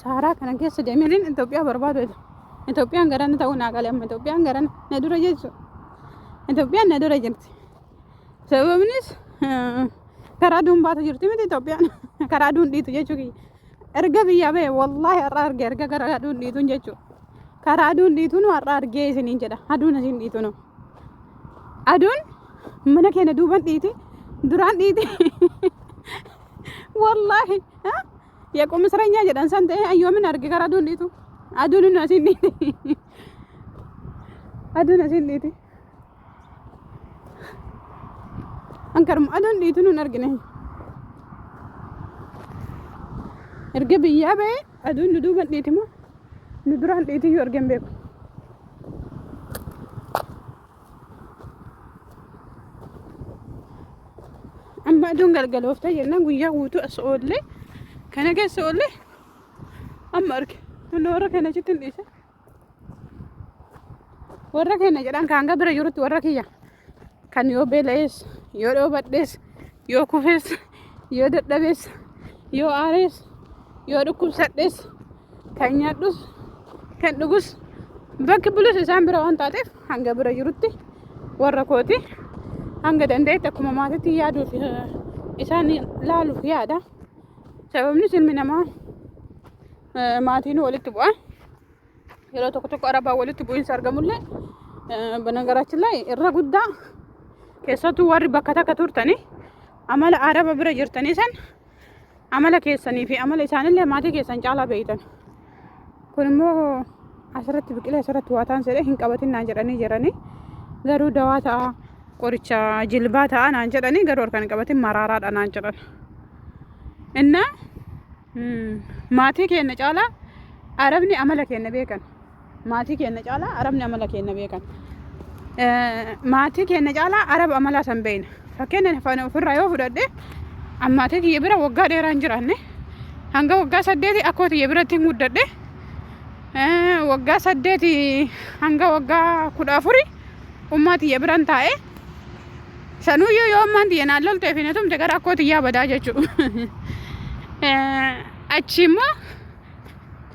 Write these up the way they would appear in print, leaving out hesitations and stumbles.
Saaraa kana keessa deemeen Itoophiyaa barbaadu. Itoophiyaan garana ta'uu naa galee amma Itoophiyaan garana na dura jechuudha. Itoophiyaan na dura jirti. Sababnis karaa aduun baatu jirti miti Itoophiyaan karaa aduun dhiitu jechuudha. Erga biyyaa ba'e wallahi har'a arge erga karaa aduun dhiituun jechuudha. Karaa aduun dhiituun har'a argee isiniin jedha. Aduun asiin dhiituun. Aduun mana keenya duuban dhiiti duraan dhiiti. Wallahi የቁም እስረኛ jedhan san ta'e ayyoomin arge karaa aduun dhiitu. Aduun asiin dhiiti. Aduun asiin dhiiti. Ankaruma aduun dhiitu nun argine. Erga biyyaa ba'e aduun nu duuban dhiiti moo nu duraan dhiiti iyyuu argen beeku. Amma aduun galgaloofte jennaan guyyaa guutuu as oollee kana keessa oollee amma arge. Warra keenya achitti hin dhiise. Warra keenya jedhan kan hanga bira jirutti warra kiyya kan yoo beela'ees yoo dhoobadhees yoo kufees yoo dadhabees yoo aarees yoo dhukkubsadhees kan nyaadhus kan dhugus bakki bulus isaan bira waan taateef hanga bira jirutti warra kooti hanga dandeetti akkuma maatiitti yaaduuf isaan laaluuf yaada. Sababni ilmi namaa maatiin walitti bu'a. Yeroo tokko tokko arabaa walitti bu'iinsa argamullee በነገራችን ላይ irra guddaa keessattuu warri bakka takka turtanii amala araba bira jirtanii san amala keessanii fi amala isaanillee maatii keessan caalaa beeytan. Kun immoo asirratti biqilee asirratti waa ta'an jedhee hin qabatin naan jedhanii jiranii garuu dawaa ta'a qoricha jilbaa ta'a naan jedhanii garuu harkaan qabatin maraaraadha naan jedhan. Inna maatii keenya caalaa arabni amala keenya beekan. Maatii keenya caalaa arabni amala keenya beekan. Maatii keenya caalaa araba amala san beeyna. Fakkeenya afaan ofirraa yoo fudhadhe ammaatii kiyya bira waggaa dheeraa hin jiraanne hanga waggaa 8 akkoo kiyya biratti hin guddadhe waggaa 8 hanga waggaa 14 ummaa kiyya biran taa'e sanuyyuu yoo ammaan kiyya naan loltee fi natumte gara akkoo kiyyaa badaa jechuudha. Achi immoo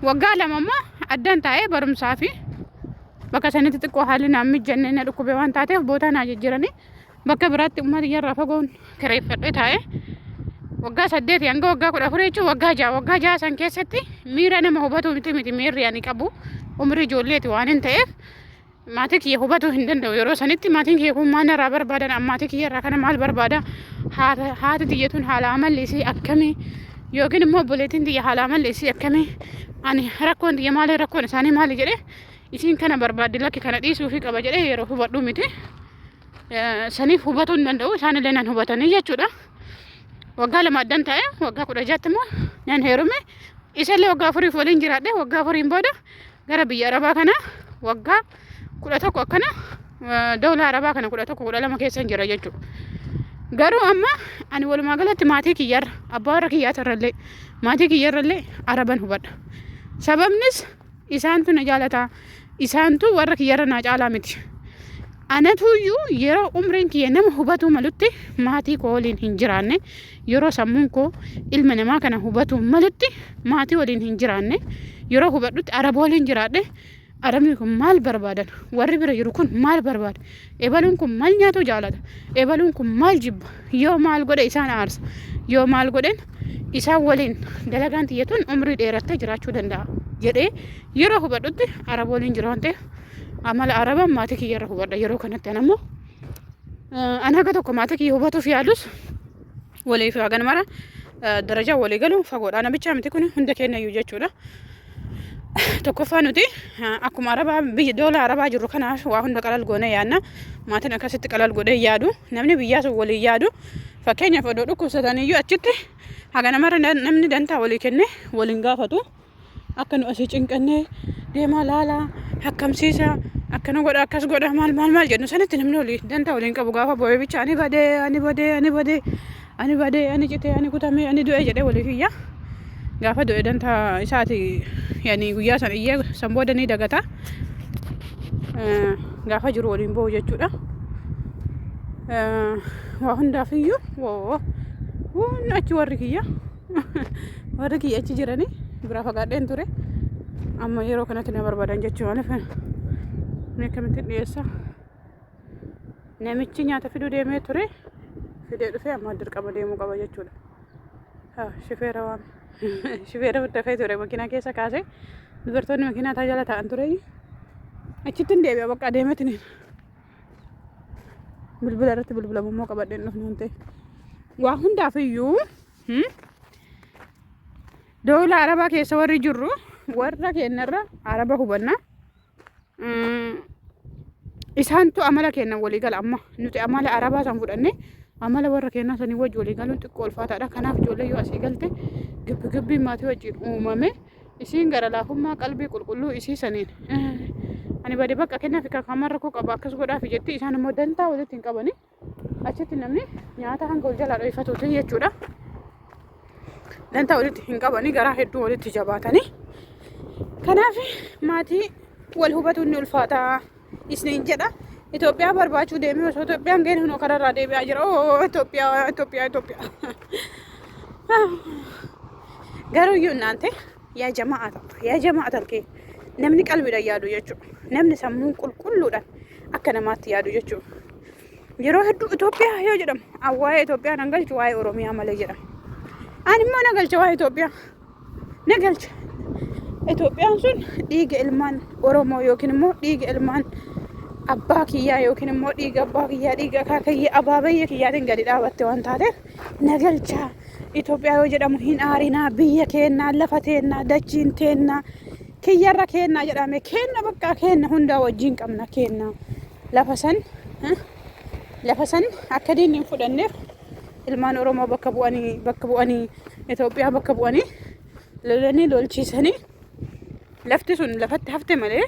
waggaa 2 immoo addaan taa'ee barumsaa fi bakka sanitti xiqqoo haalli naan mijjannee na dhukkubee waan taateef bootaa naa jijjiiranii bakka biraatti ummaa kiyyarraa fagoon kireeffadhee taa'ee waggaa 8 hanga waggaa 14 jechuun waggaa 6 san keessatti miira nama hubatu miti miirri ani qabu umrii ijoolleeti waan hin ta'eef maatii kiyya hubatuu hin danda'u. Yeroo sanitti maatiin kiyya kun maal irraa barbaadan ammaatii kiyyarraa kana maal barbaada haati tiyyatuun haala amalli isii akkamii yookiin immoo obboleettiin tiyya haala amalli isii akkamii ani rakkoon tiyya maali rakkoon isaanii maali jedhee isiin kana barbaaddi lakki kana dhiisuu fi qaba jedhee yeroo hubadhu miti saniif hubatuu hin danda'u isaanillee nan hubatanii jechuudha. Waggaa 2 addaan taa'e waggaa 16 immoo nan heerume isallee waggaa 4 waliin jiraadhe waggaa 4 booda gara biyya arabaa kana waggaa 11 akkana dawla arabaa kana 11 12 keessa jira jechuudha. Garuu amma ani walumaa galatti maatii kiyyarra abbaa warra kiyyaatarrallee maatii kiyyarrallee araban hubadha. Sababnis isaantu na jaalataa isaantu warra kiyyarra naa caalaa miti. Anatuyyuu yeroo umriin kiyya nama hubatu malutti maatii koo waliin hin jiraanne yeroo sammuun koo ilma namaa kana hubatu malutti maatii waliin hin jiraanne yeroo hubadhutti araba waliin jiraadhe arabni kun maal barbaadan warri bira jiru kun maal barbaada ebaluun kun maal nyaatu jaalata ebaluun kun maal jibba yoo maal godhe isaan aarsa yoo maal godhen isaan waliin dalagaan tiyyatuun umrii dheerattee jiraachuu danda'a jedhee yeroo hubadhutti araba waliin jira waan ta'eef amala arabaan maatii kiyyarra hubadha. Yeroo kanatti anammoo an haga tokko maatii kiyya hubatuuf yaalus waliif hagan mara darajaa walii galu fagoodha namicha miti kun hunda kennayyuu jechuudha. Tokkoffaa nuti akkuma arabaa biyya doola arabaa jirru kanaaf waa hunda qalal goone yaadna maatiin akkasitti qalal godhee yaadu namni biyyaa sun waliin yaadu fakkeenyaaf odoo dhukkubsataniyyuu achitti haga namarra namni dantaa walii kenne waliin gaafatu akka nu asii cinqannee deemaa laalaa hakkamsiisa akkana godha akkas godha maal jennu sanatti namni walii dantaa waliin qabu gaafa boo'ee bicha ani badee ani citee ani kutamee ani du'ee jedhee waliif iyya gaafa du'ee dantaa isaati yani guyyaa san iyyee san booda ni dagata gaafa jiru waliin boo'u jechuudha. Waa hundaaf iyyuu waan achi warri kiyya warri kiyya achi jiranii biraa fagaadheen ture amma yeroo kanatti na barbaadan jechuu maaliif ni akkamitti dhiyeessa namichi nyaata fiduu deemee ture fidee dhufee amma dirqama deemuu qaba jechuudha. Shifeera waan shifeera dafee ture makiinaa keessa kaasee dubartoonni makiinaa tajaajila ta'an ture achitti hin deebi'a bakka adeemeetiin bilbila irratti bilbilamummoo qabadheen dhufnaan ta'e waa hundaaf iyyuu doola arabaa keessa warri jirru warra keenyarra araba hubanna isaantu amala kennan walii gala amma nuti amala arabaa san fudhanne amala warra keenyaa sanii wajji walii galuun xiqqoo ulfaataadha. Kanaaf ijoollee yoo asii galte gibbii maatii wajjin uumame isiin gara laafummaa qalbii qulqulluu isii saniin ani badee bakka kennaaf kamarra koo qaba akkas godhaaf jetti isaan immoo dantaa walitti hin qabani achitti namni nyaata hanga ol jalaa dhoofatuuti jechuudha. Dantaa walitti hin qabani garaa hedduu walitti jabaatanii kanaaf maatii wal hubatuun ni ulfaata isniin jedha. Itoophiyaa barbaachuu deemee osoo Itoophiyaan ga'een hunoo kararraa deebi'aa jira. Itoophiyaa garuu iyyuu naante yaa jama'a talkee namni qalbiidhaan yaadu jechuudha. Namni sammuu qulqulluudhaan akka namaatti yaadu jechuudha. Yeroo hedduu Itoophiyaa yoo jedhamu waa'ee Itoophiyaa nan galchu waa'ee Oromiyaa malee jedhama. Ani immoo na galcha waa'ee Itoophiyaa na galcha. Itoophiyaan sun dhiiga ilmaan Oromoo yookiin immoo dhiiga ilmaan abbaa kiyyaa yookiin immoo dhiiga abbaa kiyyaa dhiiga akaakayyaa abaabayya kiyyaatiin gadi dhaabatte waan taateef na galcha. Itoophiyaa yoo jedhamu hin aarinaa biyya keennaa lafa teennaa dachiin teennaa kiyyarra keennaa jedhame kenna bakka kenna hundaa wajjin qabna kenna lafa san akka diinni hin fudhanneef ilmaan Oromoo bakka bu'anii Itoophiyaa bakka bu'anii lolanii lolchiisanii lafti sun lafatti hafte malee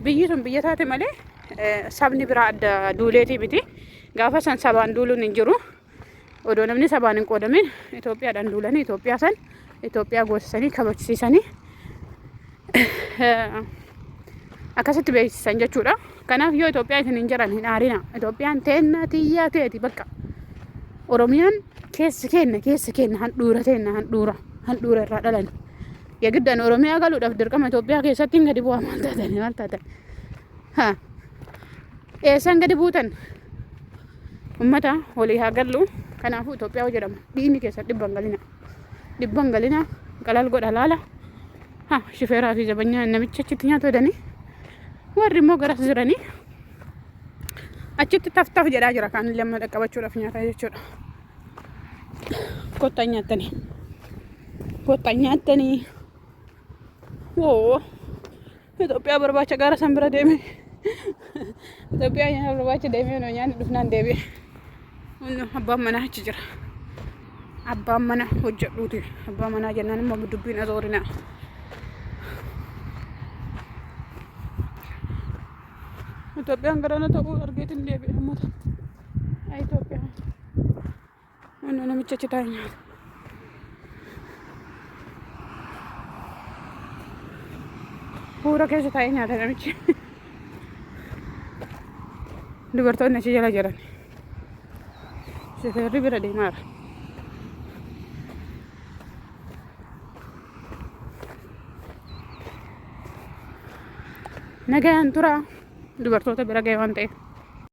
biyyi sun biyya taate malee sabni biraa adda duuleetii miti. Gaafa san sabaan duuluun hin jiru. Odoo namni sabaan hin qoodamin Itoophiyaadhaan duulanii Itoophiyaa san Itoophiyaa goosisanii kabajsiisanii akkasitti beeksisan jechuudha. Kanaaf yoo Itoophiyaa isin hin jiran hin aarina. Itoophiyaan teenna tiyyaa teeti bakka Oromiyaan keessi kenna handhuura irraa dhalan. Yagiddan Oromiyaa galuudhaaf dirqama Itoophiyaa keessatti hin gadi bu'aa maal taatan. Eessan gadi buutan ummata walii haa gallu. Kanaafuu Itoophiyaa yoo jedhamu dhiinni keessa dhibban galina qalal godha laala. Shifeeraa fi jabanyaa namicha achitti nyaata jedhanii warri immoo garas jiranii achitti taf jedhaa jira kaan illee amma dhaqqabachuudhaaf nyaata jechuudha. Kottaan nyaattanii Itoophiyaa barbaacha gaara san bira deeme Itoophiyaa nyaata barbaacha deemee nyaanni dhufnaan deebi'e. Abbaan manaa achi jira. Abbaan mana hojjedhuuti. Abbaan manaa jennaan immoo dubbiin azoorinaa. Itoophiyaan garana ta'uu argeetiin deebi'e hammata. Itoophiyaan namicha achi taa'e nyaata. Fuura keessa taa'ee nyaata namichi. Dubartoonni achi jala jiran. Shifeerri bira deemaa jira. Nagayaan tura dubartoota bira ga'e waan ta'eef.